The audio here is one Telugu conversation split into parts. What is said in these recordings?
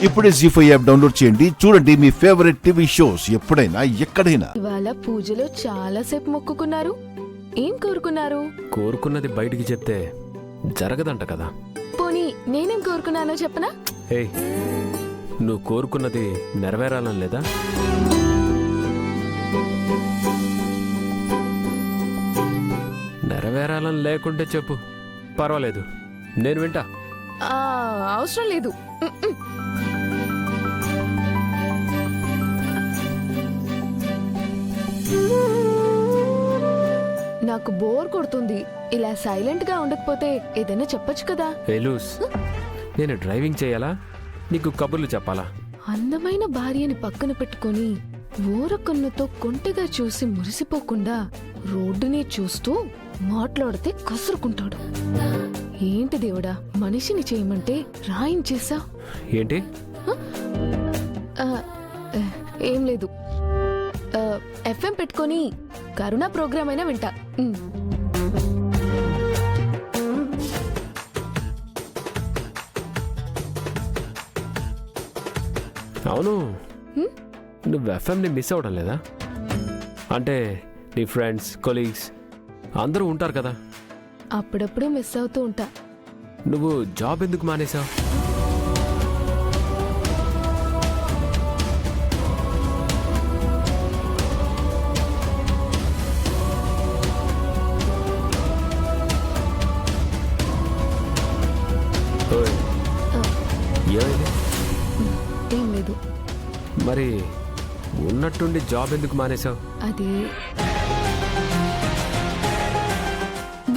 ఇప్పుడే జీ5 యాప్ డౌన్లోడ్ చేయండి. చూడండి మీ ఫేవరెట్ టీవీ షోస్ ఎప్పుడైనా ఎక్కడైనా. ఇవాళ పూజలో చాలా సేపు మొక్కుకున్నారు. ఏం కోరుకున్నారు? కోరుకున్నది బయటికి చెప్తే జరగదంట కదా. పోనీ నేనేం కోరుకున్నానో చెప్పనా? ఏయ్, నువ్వు కోరుకున్నది నెరవేరాలని లేదా? నెరవేరాలని లేకుంటే చెప్పు, పర్వాలేదు, నేను వింటా. అవసరం లేదు. నాకు బోర్ కొడుతుంది. ఇలా సైలెంట్ గా ఉండకపోతే ఏదైనా చెప్పొచ్చు కదా. లూస్, నేను డ్రైవింగ్ చేయాలా, నీకు కబుర్లు చెప్పాలా? అందమైన భార్యని పక్కన పెట్టుకొని ఓరకన్నుతో కొంటెగా చూసి మురిసిపోకుండా రోడ్డునే చూస్తూ మాట్లాడితే కసురుకుంటాడు. ఏంటి దేవుడా, మనిషిని చేయమంటే రాయించేసా. ఏంటి? ఏం లేదు. ఎఫ్ఎం పెట్టుకొని కరుణ ప్రోగ్రామ్ అయినా వింటా. అవును, నువ్వు ఎఫ్ఎంని మిస్ అవ్వడం లేదా? అంటే నీ ఫ్రెండ్స్, కొలీగ్స్ అందరూ ఉంటారు కదా. అప్పుడప్పుడు మిస్ అవుతూ ఉంటా. నువ్వు జాబ్ ఎందుకు మానేశావు? ఏం లేదు. మరి ఉన్నట్టుండి జాబ్ ఎందుకు మానేశావు? అది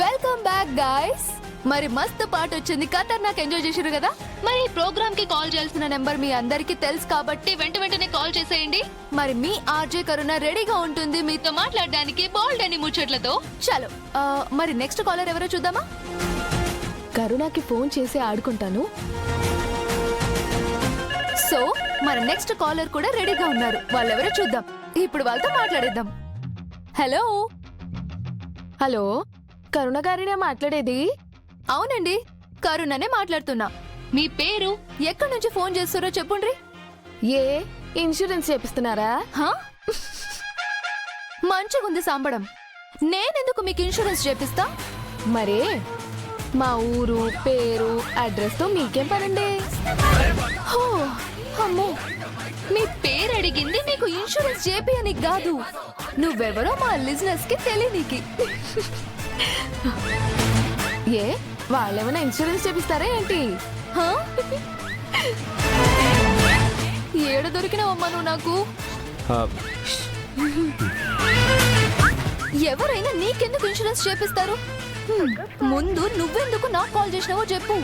వెల్కమ్ బ్యాక్ గైస్. మరి మస్తు పాట వచ్చింది, ఖతర్నాక్ ఎంజాయ్ చేశారు కదా. మరి ఈ ప్రోగ్రామ్ కి కాల్ చేయాల్సిన నెంబర్ మీ అందరికీ తెలుసు కాబట్టి వెంటనే కాల్ చేసేయండి. మరి మీ ఆర్జే కరుణ రెడీగా ఉంటుంది మీతో మాట్లాడడానికి బోల్డ్ అని ముచ్చట్లతో. చలో, మరి నెక్స్ట్ కాలర్ ఎవరో చూద్దామా? కరుణకి ఫోన్ చేసి ఆడుకుంటాను. సో మన నెక్స్ట్ కాలర్ కూడా రెడీగా ఉన్నారు. వాళ్ళెవరో చూద్దాం. ఇప్పుడు వాళ్ళతో మాట్లాడేద్దాం. హలో హలో, కరుణ గారినే మాట్లాడేది? అవునండి, కరుణనే మాట్లాడుతున్నా. మీ పేరు, ఎక్కడి నుంచి ఫోన్ చేస్తారో చెప్పుండ్రి. ఏ ఇన్సూరెన్స్ చేపిస్తున్నారా? మంచిగుంది సాంబడం. నేనెందుకు మీకు ఇన్సూరెన్స్ చేపిస్తా? మరే మా ఊరు, పేరు, అడ్రస్ తో మీకేం పనండి? అమ్మో, మీ పేరు అడిగింది మీకు ఇన్సూరెన్స్ చేపియనికి కాదు. నువ్వెవరో మా లిజినెస్ కి తెలియనీకి. ఏ వాళ్ళేమైనా ఇన్సూరెన్స్ చేపిస్తారా ఏంటి? ఏడ దొరికినావమ్మా నువ్వు నాకు? ఎవరైనా నీకెందుకు ఇన్సూరెన్స్ చేపిస్తారు? ముందు నువ్వెందుకు నాకు కాల్ చేసినావో చెప్పు.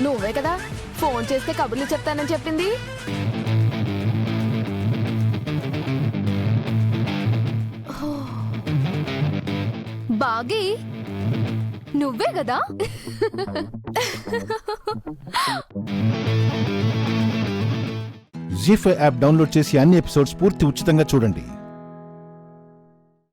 నువ్వే కదా ఫోన్ చేస్తే కబుర్లు చెప్తానని చెప్పింది. బాగి, నువ్వే కదా? జీ5 యాప్ డౌన్లోడ్ చేసి అన్ని ఎపిసోడ్స్ పూర్తి ఉచితంగా చూడండి.